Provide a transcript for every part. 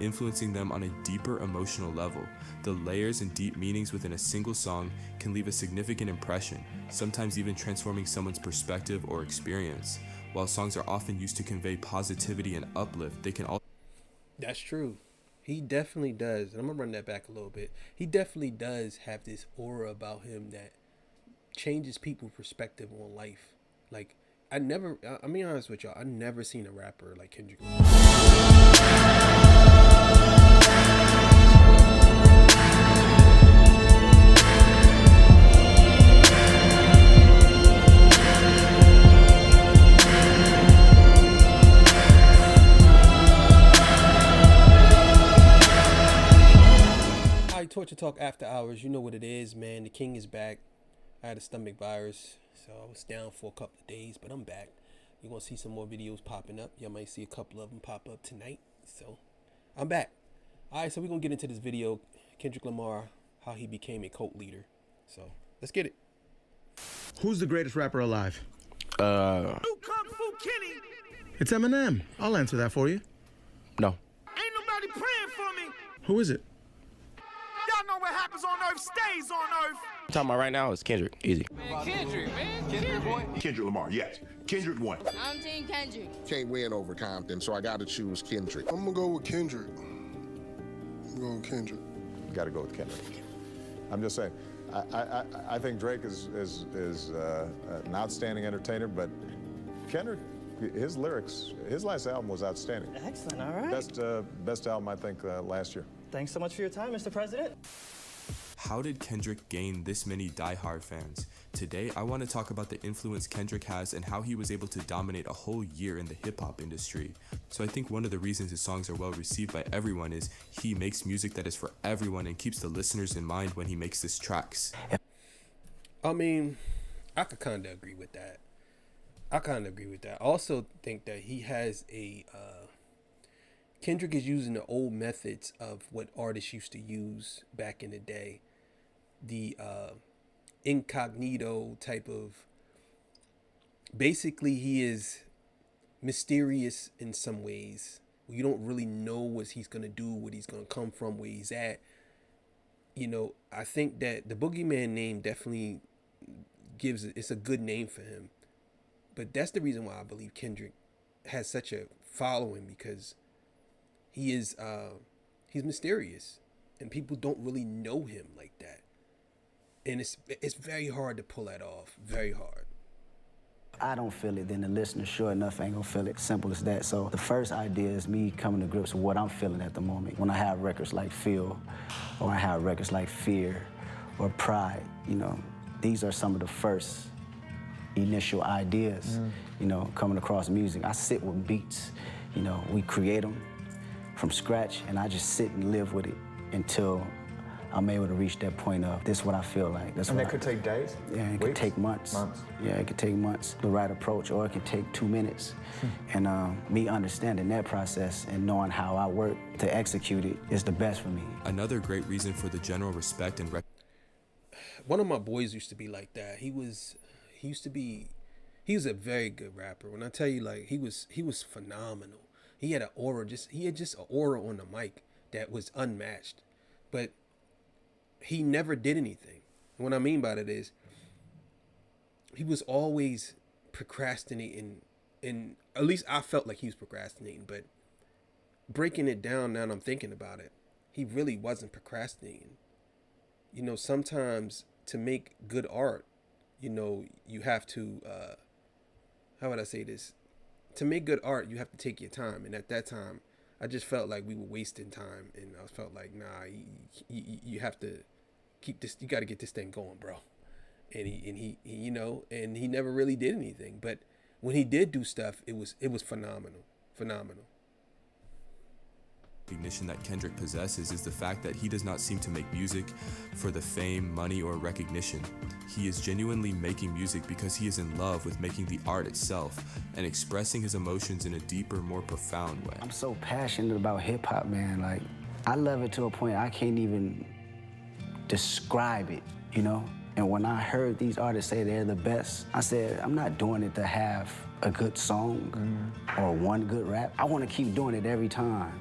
influencing them on a deeper emotional level. The layers and deep meanings within a single song can leave a significant impression, sometimes even transforming someone's perspective or experience. While songs are often used to convey positivity and uplift, they can also... That's true. He definitely does. And I'm going to run that back a little bit. He definitely does have this aura about him that changes people's perspective on life. Like, I'm being honest with y'all, I've never seen a rapper like Kendrick. Torture Talk After Hours, you know what it is, man. The king is back. I had a stomach virus, so I was down for a couple of days, but I'm back. You're going to see some more videos popping up. Y'all might see a couple of them pop up tonight. So, I'm back. All right, so we're going to get into this video. Kendrick Lamar, how he became a cult leader. So, let's get it. Who's the greatest rapper alive? Kung Fu Kenny. It's Eminem. I'll answer that for you. No. Ain't nobody praying for me. Who is it? Y'all know what happens on earth stays on earth. I'm talking about right now is Kendrick. Easy. Man, Kendrick, man. Kendrick, boy. Kendrick Lamar, yes. Kendrick won. I'm Team Kendrick. Can't win over Compton, so I got to choose Kendrick. I'm gonna go with Kendrick. You got to go with Kendrick. I'm just saying, I think Drake is an outstanding entertainer, but Kendrick, his lyrics, his last album was outstanding. Excellent, all right. Best album, I think, last year. Thanks so much for your time, Mr. President. How did Kendrick gain this many diehard fans? Today, I want to talk about the influence Kendrick has and how he was able to dominate a whole year in the hip-hop industry. So I think one of the reasons his songs are well received by everyone is he makes music that is for everyone and keeps the listeners in mind when he makes his tracks. I mean, I could kind of agree with that. I also think that he has Kendrick is using the old methods of what artists used to use back in the day. The incognito type of... Basically, he is mysterious in some ways. You don't really know what he's going to do, what he's going to come from, where he's at. You know, I think that the Boogeyman name definitely it's a good name for him. But that's the reason why I believe Kendrick has such a following, because he's mysterious and people don't really know him like that. And it's very hard to pull that off. Very hard. I don't feel it, then the listener sure enough ain't gonna feel it. Simple as that. So the first idea is me coming to grips with what I'm feeling at the moment. When I have records like Feel, or I have records like Fear, or Pride, you know, these are some of the first initial ideas, you know, coming across music. I sit with beats, you know, we create them from scratch, and I just sit and live with it until I'm able to reach that point of, this is what I feel like. And that could take days? Yeah, it could take months. Yeah, it could take months, the right approach, or it could take 2 minutes. And me understanding that process and knowing how I work to execute it is the best for me. Another great reason for the general respect and one of my boys used to be like that. He was a very good rapper. When I tell you, like, he was phenomenal. He had an aura, he had just an aura on the mic that was unmatched. But he never did anything. What I mean by that is he was always procrastinating, and at least I felt like he was procrastinating, but breaking it down now that I'm thinking about it, he really wasn't procrastinating. You know, sometimes to make good art, you know, you have to, how would I say this? To make good art, you have to take your time. And at that time, I just felt like we were wasting time. And I felt like, nah, you have to keep this, you got to get this thing going, bro. And he, you know, and he never really did anything. But when he did do stuff, it was phenomenal. Recognition that Kendrick possesses is the fact that he does not seem to make music for the fame, money, or recognition. He is genuinely making music because he is in love with making the art itself and expressing his emotions in a deeper, more profound way. I'm so passionate about hip-hop, man. Like, I love it to a point I can't even describe it, you know? And when I heard these artists say they're the best, I said, I'm not doing it to have a good song or one good rap. I want to keep doing it every time.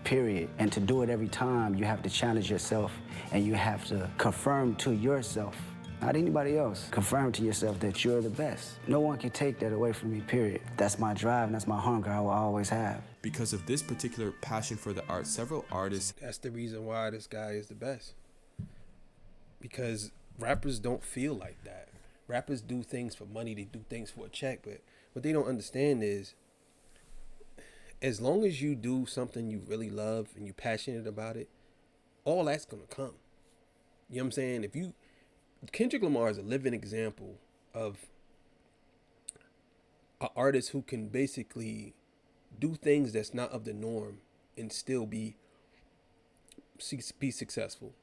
period. And to do it every time, you have to challenge yourself and you have to confirm to yourself, not anybody else, confirm to yourself that you're the best. No one can take that away from me, period. That's my drive and that's my hunger I will always have. Because of this particular passion for the art, several artists... That's the reason why this guy is the best. Because rappers don't feel like that. Rappers do things for money, they do things for a check, but what they don't understand is, as long as you do something you really love and you're passionate about it, all that's gonna come. You know what I'm saying? Kendrick Lamar is a living example of an artist who can basically do things that's not of the norm and still be successful.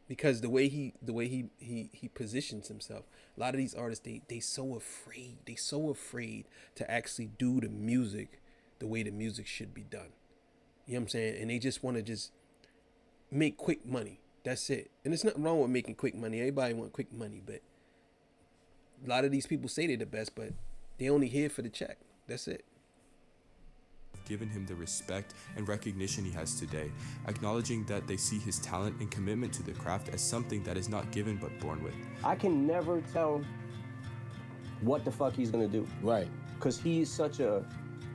Because the way he positions himself, a lot of these artists they so afraid to actually do the music the way the music should be done. You know what I'm saying? And they just want to just make quick money. That's it. And there's nothing wrong with making quick money. Everybody want quick money, but a lot of these people say they're the best, but they only here for the check. That's it. Given him the respect and recognition he has today, acknowledging that they see his talent and commitment to the craft as something that is not given but born with. I can never tell what the fuck he's gonna do. Right. Because he's such a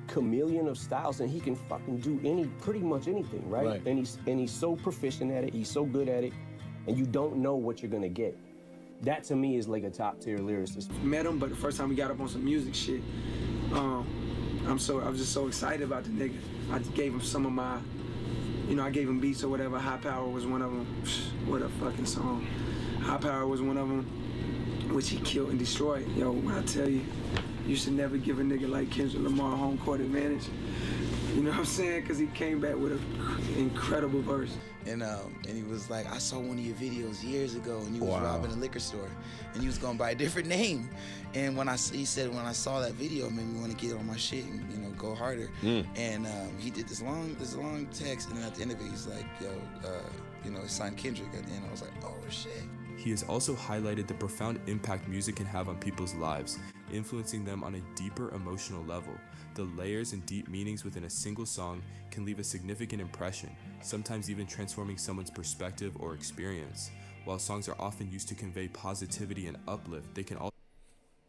chameleon of styles and he can fucking do pretty much anything, right? And he's so proficient at it, he's so good at it, and you don't know what you're gonna get. That to me is like a top tier lyricist. Met him, but the first time we got up on some music shit, I was just so excited about the nigga. I gave him some of my, I gave him beats or whatever. High Power was one of them. What a fucking song. High Power was one of them, which he killed and destroyed. Yo, when I tell you, you should never give a nigga like Kendrick Lamar home court advantage. You know what I'm saying? Because he came back with an incredible verse. And he was like, I saw one of your videos years ago, and you was robbing a liquor store, and you was going by a different name. And he said, when I saw that video, it made me want to get on my shit and go harder. And he did this long text, and then at the end of it, he's like, yo, he signed Kendrick. And I was like, oh shit. He has also highlighted the profound impact music can have on people's lives, influencing them on a deeper emotional level. The layers and deep meanings within a single song can leave a significant impression, sometimes even transforming someone's perspective or experience. While songs are often used to convey positivity and uplift, they can also...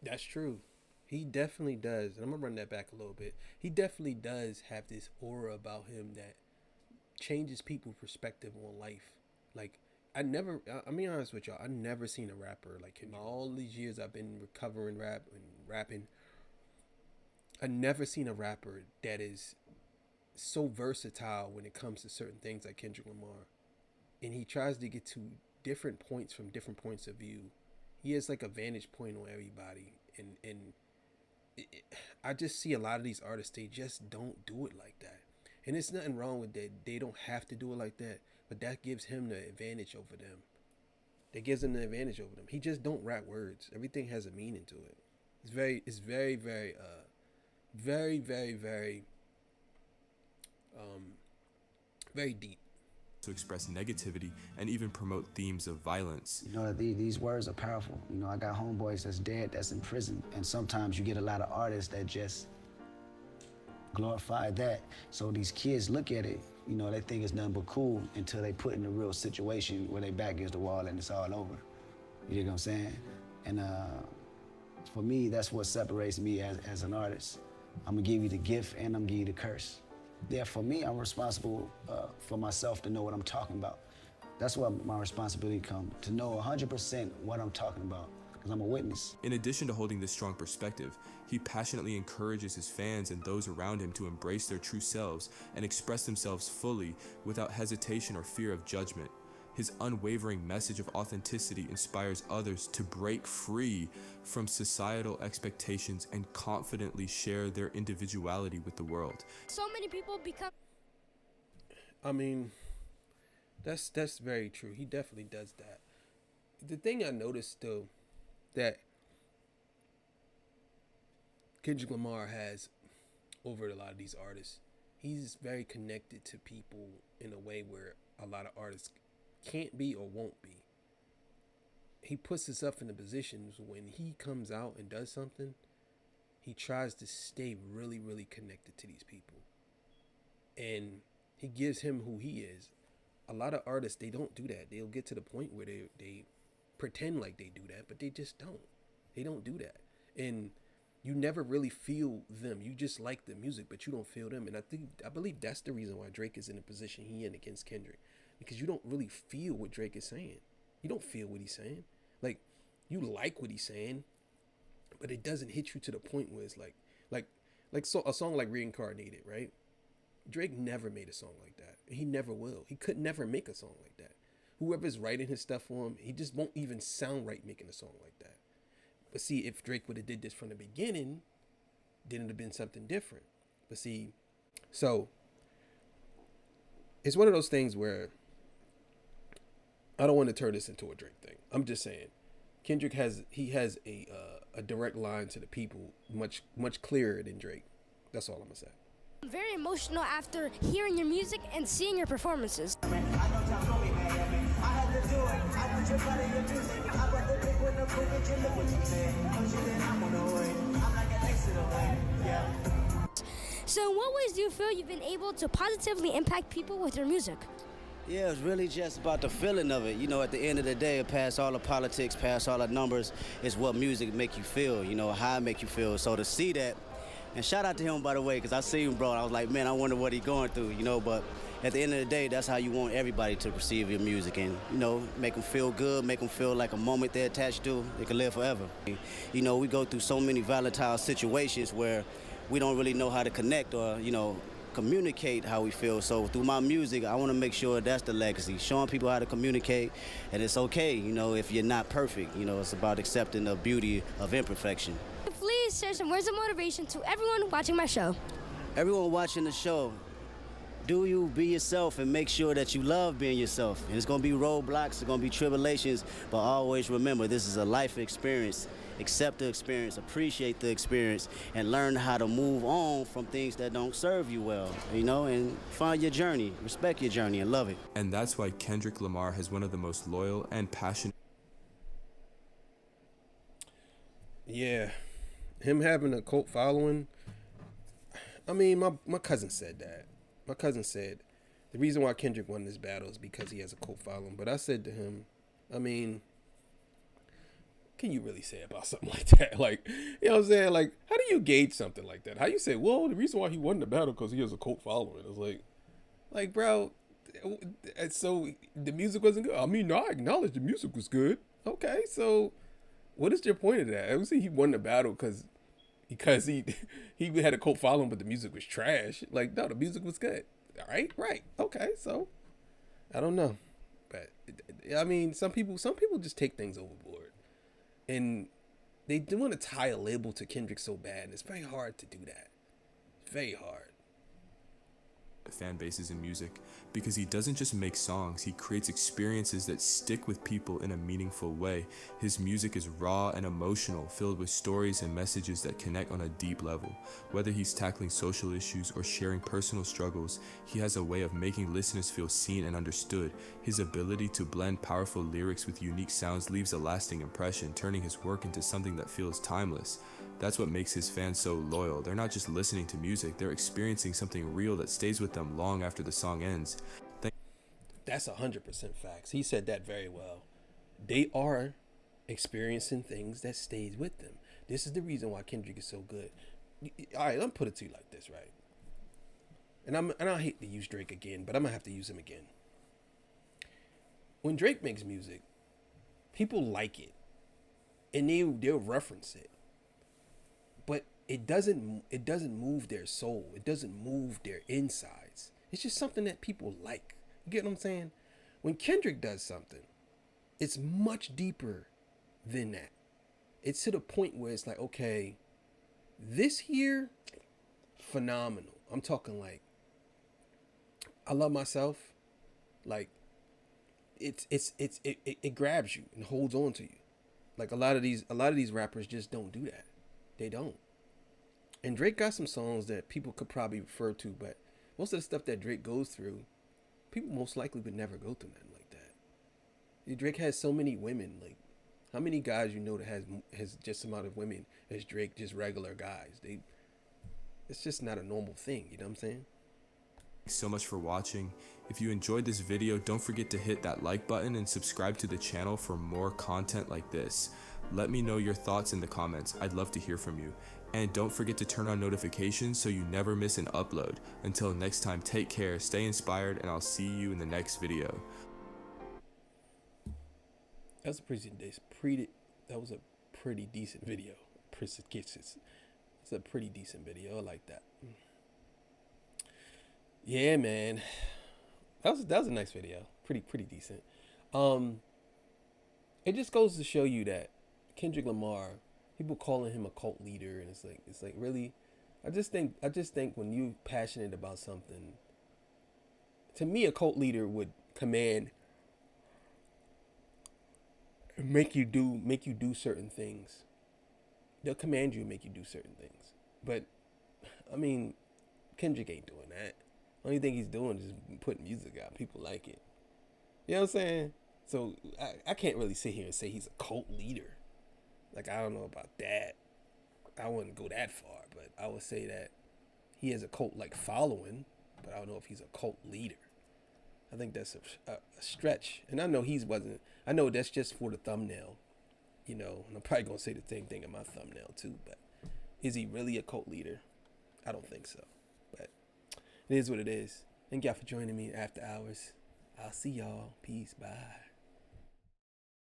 That's true. He definitely does. And I'm going to run that back a little bit. He definitely does have this aura about him that changes people's perspective on life. Like, I'm be honest with y'all, I've never seen a rapper like him. All these years I've been recovering rap and rapping, I've never seen a rapper that is so versatile when it comes to certain things like Kendrick Lamar. And he tries to get to different points from different points of view. He has like a vantage point on everybody. And I just see a lot of these artists, they just don't do it like that. And it's nothing wrong with that. They don't have to do it like that. But that gives him the advantage over them. That gives him the advantage over them. He just don't rap words. Everything has a meaning to it. It's very, very deep. To express negativity and even promote themes of violence. These words are powerful. I got homeboys that's dead, that's in prison. And sometimes you get a lot of artists that just glorify that. So these kids look at it, they think it's nothing but cool until they put in a real situation where they back against the wall and it's all over. You know what I'm saying? And for me, that's what separates me as an artist. I'm gonna give you the gift and I'm gonna give you the curse. Yeah, for me, I'm responsible for myself to know what I'm talking about. That's where my responsibility comes, to know 100% what I'm talking about, because I'm a witness. In addition to holding this strong perspective, he passionately encourages his fans and those around him to embrace their true selves and express themselves fully without hesitation or fear of judgment. His unwavering message of authenticity inspires others to break free from societal expectations and confidently share their individuality with the world. So many people become... That's very true. He definitely does that. The thing I noticed, though, that Kendrick Lamar has over a lot of these artists, he's very connected to people in a way where a lot of artists can't be or won't be. He puts himself in the positions when he comes out and does something, he tries to stay really, really connected to these people. And He gives him who he is. A lot of artists, they don't do that. They'll get to the point where they pretend like they do that, but they just don't. They don't do that. And you never really feel them. You just like the music, but you don't feel them. And I believe that's the reason why Drake is in the position he in against Kendrick. Because you don't really feel what Drake is saying. You don't feel what he's saying. Like, you like what he's saying, but it doesn't hit you to the point where it's so a song like Reincarnated, right? Drake never made a song like that. He never will. He could never make a song like that. Whoever's writing his stuff for him, he just won't even sound right making a song like that. But see, if Drake would have did this from the beginning, then it'd have been something different. But see, so it's one of those things where I don't want to turn this into a Drake thing. I'm just saying, Kendrick has a direct line to the people much clearer than Drake. That's all I'm gonna say. I'm very emotional after hearing your music and seeing your performances. So in what ways do you feel you've been able to positively impact people with your music? Yeah, it's really just about the feeling of it. You know, at the end of the day, past all the politics, past all the numbers, it's what music make you feel, you know, how it make you feel. So to see that, and shout out to him, by the way, because I see him, bro, and I was like, man, I wonder what he's going through, you know, but at the end of the day, that's how you want everybody to perceive your music and, you know, make them feel good, make them feel like a moment they're attached to, they can live forever. You know, we go through so many volatile situations where we don't really know how to connect or, you know, communicate how we feel. So through my music, I want to make sure that's the legacy, showing people how to communicate, and it's okay, you know, if you're not perfect. You know, it's about accepting the beauty of imperfection. Please share some words of motivation to everyone watching my show. Everyone watching the show, do you be yourself and make sure that you love being yourself. And it's going to be roadblocks, it's going to be tribulations, but always remember this is a life experience. Accept the experience, appreciate the experience, and learn how to move on from things that don't serve you well, you know, and find your journey, respect your journey, and love it. And that's why Kendrick Lamar has one of the most loyal and passionate. Yeah, him having a cult following. I mean, my cousin said that. My cousin said the reason why Kendrick won this battle is because he has a cult following. But I said to him, I mean, can you really say about something like that? Like, you know what I'm saying? Like, how do you gauge something like that? How you say, well, the reason why he won the battle because he has a cult following. It's like, bro, so the music wasn't good. I mean, no, I acknowledge the music was good. Okay, so what is your point of that? I would say he won the battle because he had a cult following, but the music was trash. Like, no, the music was good. All right, okay, so I don't know, but I mean, some people just take things overboard, and they do want to tie a label to Kendrick so bad, and it's very hard to do that. It's very hard. Fan bases in music, because he doesn't just make songs, he creates experiences that stick with people in a meaningful way. His music is raw and emotional, filled with stories and messages that connect on a deep level. Whether he's tackling social issues or sharing personal struggles, he has a way of making listeners feel seen and understood. His ability to blend powerful lyrics with unique sounds leaves a lasting impression, turning his work into something that feels timeless. That's what makes his fans so loyal. They're not just listening to music, they're experiencing something real that stays with them long after the song ends. That's 100% facts. He said that very well. They are experiencing things that stays with them. This is the reason why Kendrick is so good. All right, let me put it to you like this, right? And I hate to use Drake again, but I'm gonna have to use him again. When Drake makes music, people like it, and they'll reference it. But it doesn't move their soul. It doesn't move their insides. It's just something that people like. You get what I'm saying? When Kendrick does something, it's much deeper than that. It's to the point where it's like, okay, this here, phenomenal. I'm talking like, I love myself. Like, it grabs you and holds on to you. Like a lot of these rappers just don't do that. They don't. And Drake got some songs that people could probably refer to, but most of the stuff that Drake goes through, people most likely would never go through nothing like that. Drake has so many women. Like, how many guys you know that has just amount of women as Drake, just regular guys? It's just not a normal thing. You know what I'm saying? Thanks so much for watching. If you enjoyed this video, don't forget to hit that like button and subscribe to the channel for more content like this. Let me know your thoughts in the comments. I'd love to hear from you. And don't forget to turn on notifications so you never miss an upload. Until next time, take care, stay inspired, and I'll see you in the next video. That was a pretty decent video. It's a pretty decent video. I like that. Yeah, man. That was a nice video. Pretty decent. It just goes to show you that Kendrick Lamar, people calling him a cult leader, and it's like really, I just think when you passionate about something, to me a cult leader would command, make you do certain things. They'll command you and make you do certain things. But I mean, Kendrick ain't doing that. Only thing he's doing is putting music out. People like it. You know what I'm saying? So I can't really sit here and say he's a cult leader. Like, I don't know about that. I wouldn't go that far, but I would say that he has a cult-like following, but I don't know if he's a cult leader. I think that's a stretch. And I know I know that's just for the thumbnail, you know, and I'm probably going to say the same thing in my thumbnail too, but is he really a cult leader? I don't think so, but it is what it is. Thank y'all for joining me after hours. I'll see y'all. Peace. Bye.